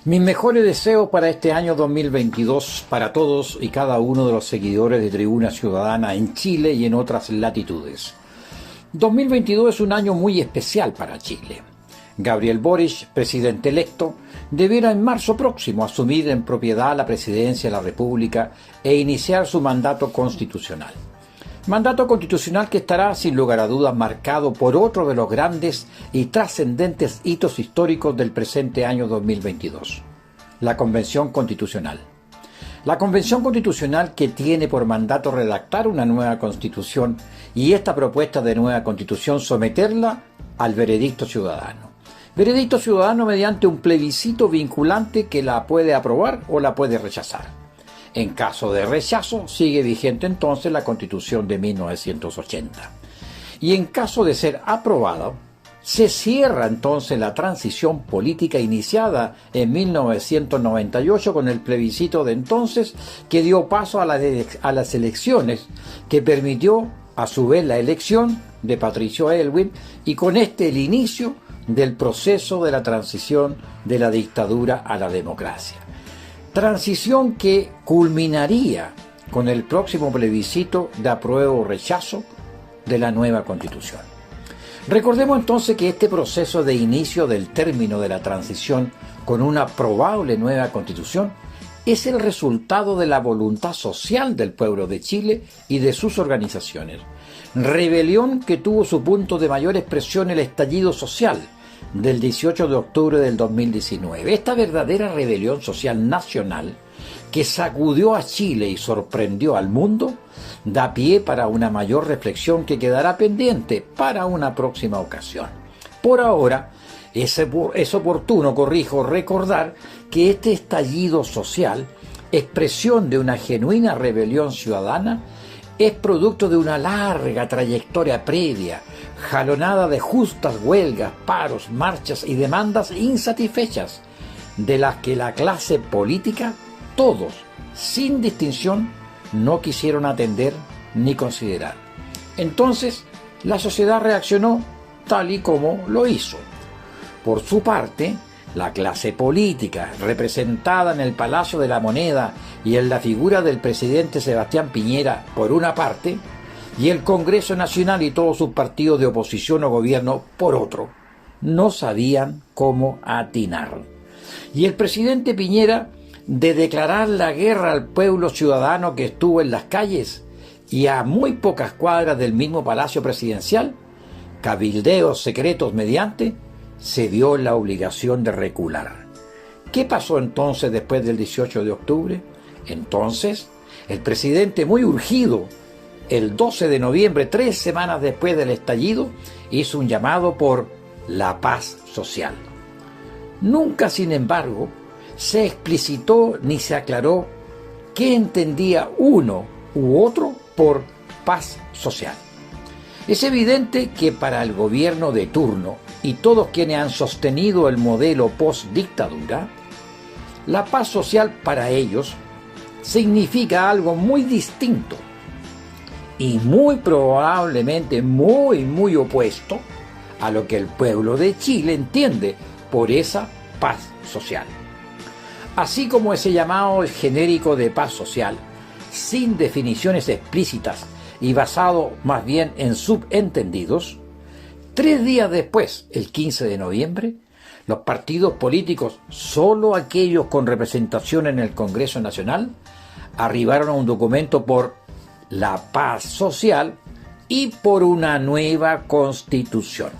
Mis mejores deseos para este año 2022 para todos y cada uno de los seguidores de Tribuna Ciudadana en Chile y en otras latitudes. 2022 es un año muy especial para Chile. Gabriel Boric, presidente electo, deberá en marzo próximo asumir en propiedad la presidencia de la República e iniciar su mandato constitucional. Mandato constitucional que estará sin lugar a dudas marcado por otro de los grandes y trascendentes hitos históricos del presente año 2022, la Convención Constitucional. La Convención Constitucional que tiene por mandato redactar una nueva Constitución y esta propuesta de nueva Constitución someterla al veredicto ciudadano. Veredicto ciudadano mediante un plebiscito vinculante que la puede aprobar o la puede rechazar. En caso de rechazo, sigue vigente entonces la Constitución de 1980. Y en caso de ser aprobada, se cierra entonces la transición política iniciada en 1998 con el plebiscito de entonces que dio paso a las elecciones, que permitió a su vez la elección de Patricio Aylwin y con este el inicio del proceso de la transición de la dictadura a la democracia. Transición que culminaría con el próximo plebiscito de apruebo o rechazo de la nueva Constitución. Recordemos entonces que este proceso de inicio del término de la transición con una probable nueva Constitución es el resultado de la voluntad social del pueblo de Chile y de sus organizaciones. Rebelión que tuvo su punto de mayor expresión el estallido social del 18 de octubre del 2019. Esta verdadera rebelión social nacional que sacudió a Chile y sorprendió al mundo, da pie para una mayor reflexión que quedará pendiente para una próxima ocasión. Por ahora, es oportuno, recordar que este estallido social, expresión de una genuina rebelión ciudadana, es producto de una larga trayectoria previa, jalonada de justas huelgas, paros, marchas y demandas insatisfechas, de las que la clase política, todos, sin distinción, no quisieron atender ni considerar. Entonces, la sociedad reaccionó tal y como lo hizo. Por su parte, la clase política, representada en el Palacio de la Moneda y en la figura del presidente Sebastián Piñera, por una parte, y el Congreso Nacional y todos sus partidos de oposición o gobierno, por otro, no sabían cómo atinar. Y el presidente Piñera, de declarar la guerra al pueblo ciudadano que estuvo en las calles y a muy pocas cuadras del mismo Palacio Presidencial, cabildeos secretos mediante, se vio en la obligación de recular. ¿Qué pasó entonces después del 18 de octubre? Entonces, el presidente, muy urgido, el 12 de noviembre, 3 semanas después del estallido, hizo un llamado por la paz social. Nunca, sin embargo, se explicitó ni se aclaró qué entendía uno u otro por paz social. Es evidente que para el gobierno de turno y todos quienes han sostenido el modelo post-dictadura, la paz social para ellos significa algo muy distinto y muy probablemente muy opuesto a lo que el pueblo de Chile entiende por esa paz social. Así como ese llamado genérico de paz social, sin definiciones explícitas y basado más bien en subentendidos, 3 días después, el 15 de noviembre, los partidos políticos, solo aquellos con representación en el Congreso Nacional, arribaron a un documento por la paz social y por una nueva Constitución.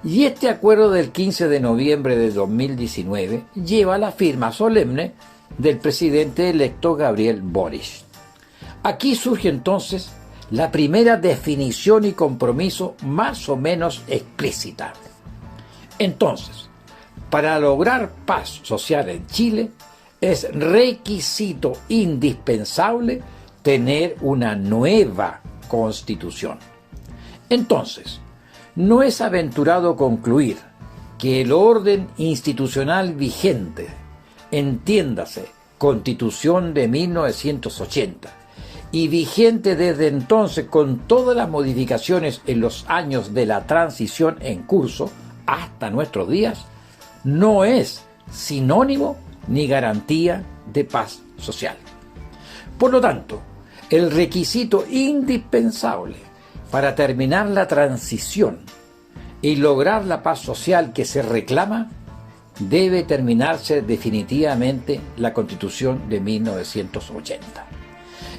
Y este acuerdo del 15 de noviembre de 2019 lleva la firma solemne del presidente electo Gabriel Boric. Aquí surge entonces la primera definición y compromiso más o menos explícita. Entonces, para lograr paz social en Chile, es requisito indispensable tener una nueva Constitución. Entonces, no es aventurado concluir que el orden institucional vigente, entiéndase, Constitución de 1980, y vigente desde entonces con todas las modificaciones en los años de la transición en curso hasta nuestros días, no es sinónimo ni garantía de paz social. Por lo tanto, el requisito indispensable para terminar la transición y lograr la paz social que se reclama, debe terminarse definitivamente la Constitución de 1980.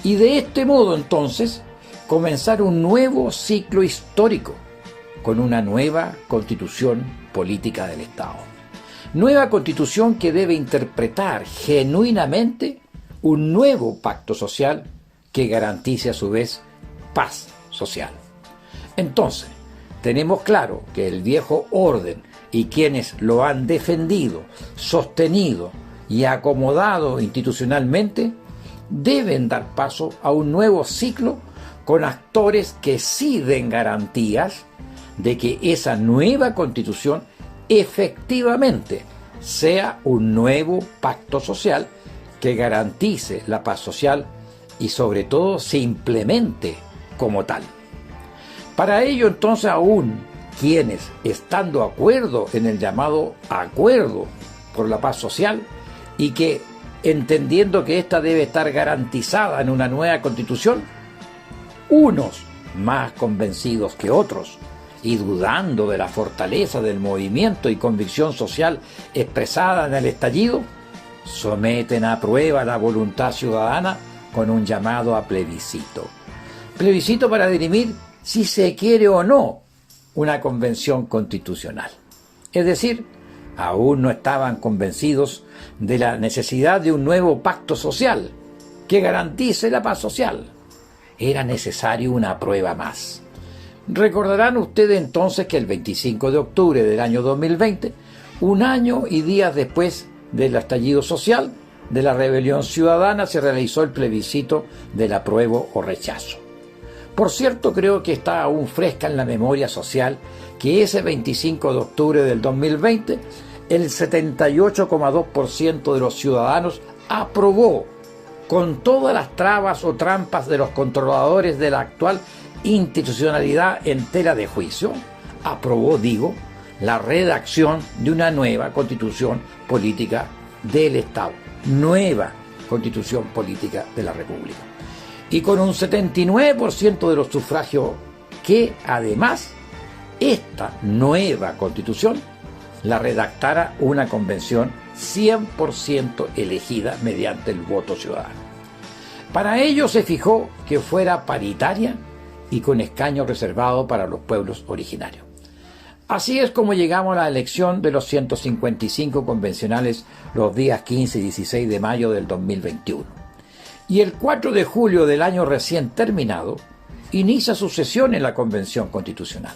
Y de este modo, entonces, comenzar un nuevo ciclo histórico con una nueva Constitución política del Estado. Nueva Constitución que debe interpretar genuinamente un nuevo pacto social que garantice a su vez paz social. Entonces, tenemos claro que el viejo orden y quienes lo han defendido, sostenido y acomodado institucionalmente deben dar paso a un nuevo ciclo con actores que sí den garantías de que esa nueva Constitución efectivamente sea un nuevo pacto social que garantice la paz social y sobre todo se implemente como tal. Para ello entonces aún quienes, estando de acuerdo en el llamado acuerdo por la paz social y que entendiendo que ésta debe estar garantizada en una nueva Constitución, unos más convencidos que otros y dudando de la fortaleza del movimiento y convicción social expresada en el estallido, someten a prueba la voluntad ciudadana con un llamado a plebiscito. Plebiscito para dirimir si se quiere o no una convención constitucional. Es decir, aún no estaban convencidos de la necesidad de un nuevo pacto social que garantice la paz social. Era necesario una prueba más. Recordarán ustedes entonces que el 25 de octubre del año 2020, un año y días después del estallido social, de la rebelión ciudadana, se realizó el plebiscito del apruebo o rechazo. Por cierto, creo que está aún fresca en la memoria social que ese 25 de octubre del 2020, el 78,2% de los ciudadanos aprobó, con todas las trabas o trampas de los controladores de la actual institucionalidad en tela de juicio, aprobó, la redacción de una nueva Constitución Política del Estado, nueva Constitución Política de la República. Y con un 79% de los sufragios que, además, esta nueva Constitución la redactara una convención 100% elegida mediante el voto ciudadano. Para ello se fijó que fuera paritaria y con escaño reservado para los pueblos originarios. Así es como llegamos a la elección de los 155 convencionales los días 15 y 16 de mayo del 2021. Y el 4 de julio del año recién terminado, inicia su sesión en la Convención Constitucional.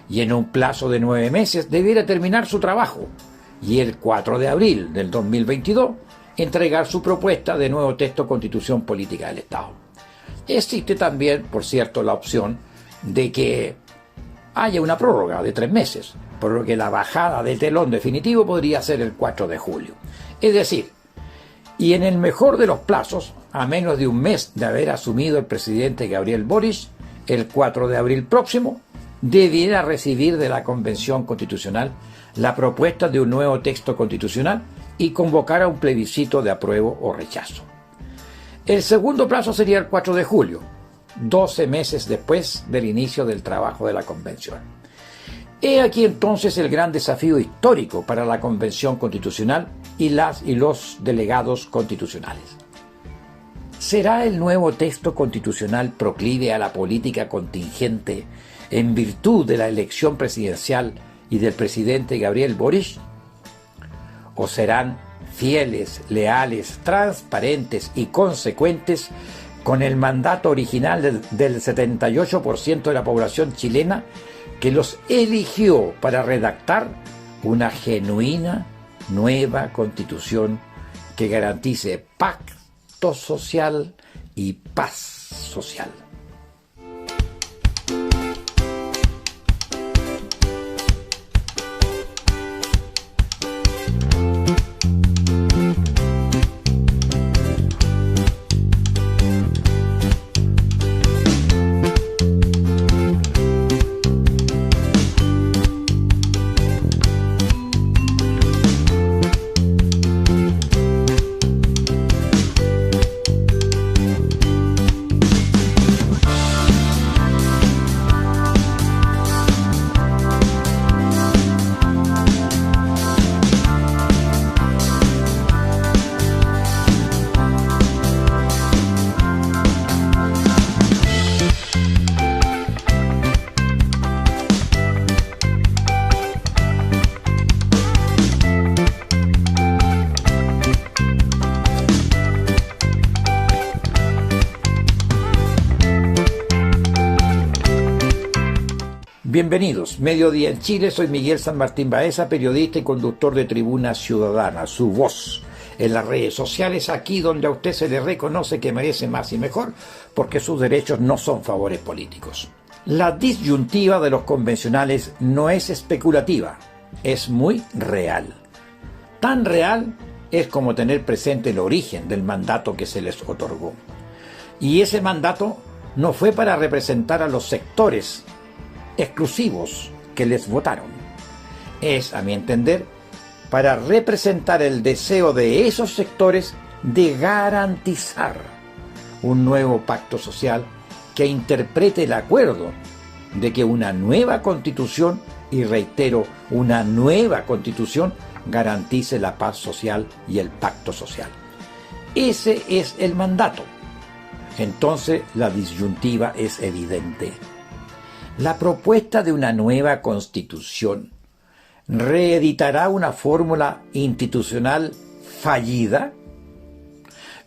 Y en un plazo de 9 meses debiera terminar su trabajo. Y el 4 de abril del 2022, entregar su propuesta de nuevo texto Constitución Política del Estado. Existe también, por cierto, la opción de que haya una prórroga de 3 meses, por lo que la bajada de telón definitivo podría ser el 4 de julio. Es decir, y en el mejor de los plazos, a menos de un mes de haber asumido el presidente Gabriel Boric, el 4 de abril próximo, debiera recibir de la Convención Constitucional la propuesta de un nuevo texto constitucional y convocar a un plebiscito de apruebo o rechazo. El segundo plazo sería el 4 de julio, 12 meses después del inicio del trabajo de la Convención. He aquí entonces el gran desafío histórico para la Convención Constitucional y las y los delegados constitucionales. ¿Será el nuevo texto constitucional proclive a la política contingente en virtud de la elección presidencial y del presidente Gabriel Boric? ¿O serán fieles, leales, transparentes y consecuentes con el mandato original del 78% de la población chilena que los eligió para redactar una genuina nueva constitución que garantice pacto social y paz social? Bienvenidos, Mediodía en Chile, soy Miguel San Martín Baeza, periodista y conductor de Tribuna Ciudadana, su voz en las redes sociales, aquí donde a usted se le reconoce que merece más y mejor, porque sus derechos no son favores políticos. La disyuntiva de los convencionales no es especulativa, es muy real. Tan real es como tener presente el origen del mandato que se les otorgó. Y ese mandato no fue para representar a los sectores exclusivos que les votaron. Es, a mi entender, para representar el deseo de esos sectores de garantizar un nuevo pacto social que interprete el acuerdo de que una nueva constitución, y reitero, una nueva constitución, garantice la paz social y el pacto social. Ese es el mandato. Entonces la disyuntiva es evidente. La propuesta de una nueva constitución reeditará una fórmula institucional fallida.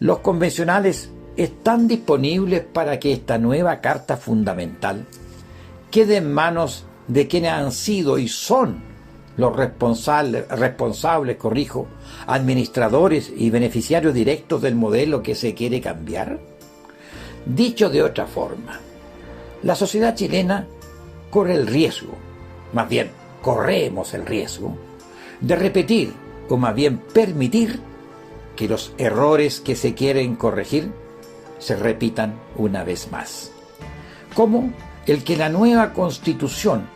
Los convencionales están disponibles para que esta nueva carta fundamental quede en manos de quienes han sido y son los responsables, administradores y beneficiarios directos del modelo que se quiere cambiar. Dicho de otra forma, la sociedad chilena corre el riesgo, más bien corremos el riesgo, de repetir o más bien permitir que los errores que se quieren corregir se repitan una vez más. Como el que la nueva Constitución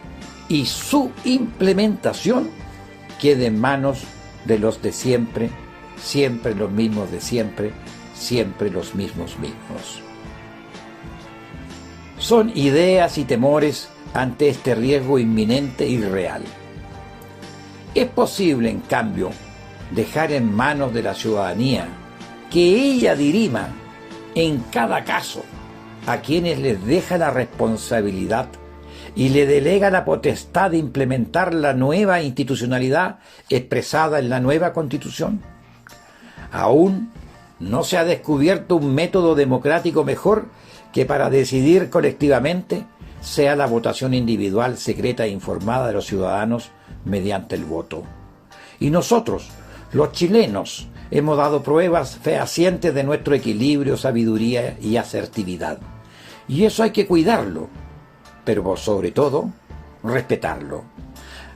y su implementación quede en manos de los de siempre, siempre los mismos de siempre, siempre los mismos. Son ideas y temores ante este riesgo inminente y real. Es posible, en cambio, dejar en manos de la ciudadanía que ella dirima en cada caso a quienes les deja la responsabilidad y le delega la potestad de implementar la nueva institucionalidad expresada en la nueva Constitución. Aún no se ha descubierto un método democrático mejor que para decidir colectivamente sea la votación individual, secreta e informada de los ciudadanos mediante el voto. Y nosotros, los chilenos, hemos dado pruebas fehacientes de nuestro equilibrio, sabiduría y asertividad. Y eso hay que cuidarlo, pero sobre todo, respetarlo.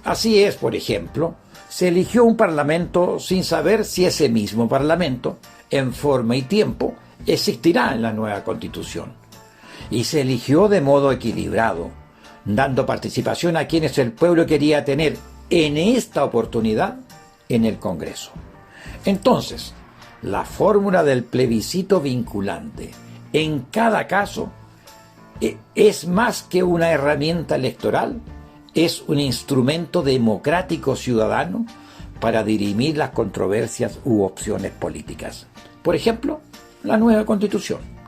Así es, por ejemplo, se eligió un parlamento sin saber si ese mismo parlamento, en forma y tiempo, existirá en la nueva Constitución. Y se eligió de modo equilibrado, dando participación a quienes el pueblo quería tener en esta oportunidad en el Congreso. Entonces, la fórmula del plebiscito vinculante en cada caso es más que una herramienta electoral, es un instrumento democrático ciudadano para dirimir las controversias u opciones políticas. Por ejemplo, la nueva Constitución.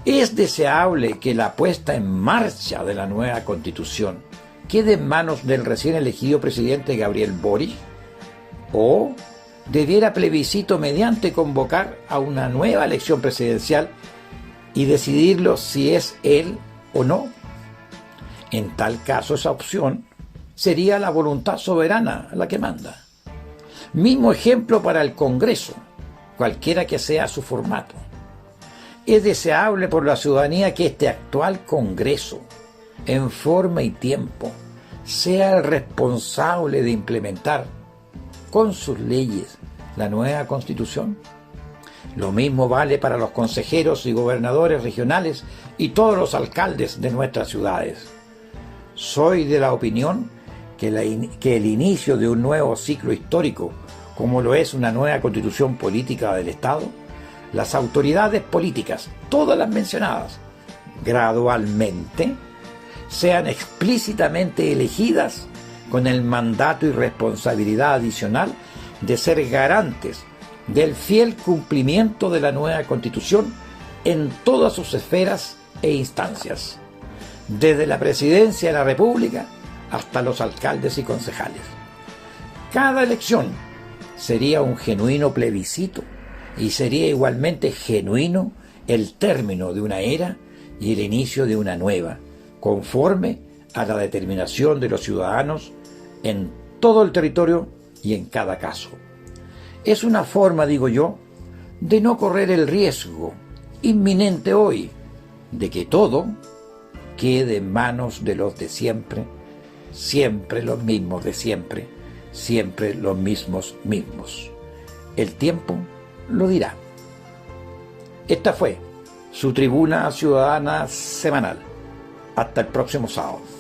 ¿Es deseable que la puesta en marcha de la nueva Constitución quede en manos del recién elegido presidente Gabriel Boric? ¿O debiera plebiscito mediante convocar a una nueva elección presidencial y decidirlo si es él o no? En tal caso, esa opción sería la voluntad soberana la que manda. Mismo ejemplo para el Congreso, cualquiera que sea su formato. Es deseable por la ciudadanía que este actual Congreso, en forma y tiempo, sea el responsable de implementar con sus leyes la nueva Constitución. Lo mismo vale para los consejeros y gobernadores regionales y todos los alcaldes de nuestras ciudades. Soy de la opinión que el inicio de un nuevo ciclo histórico, como lo es una nueva Constitución política del Estado, las autoridades políticas, todas las mencionadas, gradualmente, sean explícitamente elegidas con el mandato y responsabilidad adicional de ser garantes del fiel cumplimiento de la nueva Constitución en todas sus esferas e instancias, desde la Presidencia de la República hasta los alcaldes y concejales. Cada elección sería un genuino plebiscito y sería igualmente genuino el término de una era y el inicio de una nueva, conforme a la determinación de los ciudadanos en todo el territorio y en cada caso. Es una forma, digo yo, de no correr el riesgo inminente hoy de que todo quede en manos de los de siempre, siempre los mismos de siempre, siempre los mismos mismos. El tiempo lo dirá. Esta fue su Tribuna Ciudadana Semanal. Hasta el próximo sábado.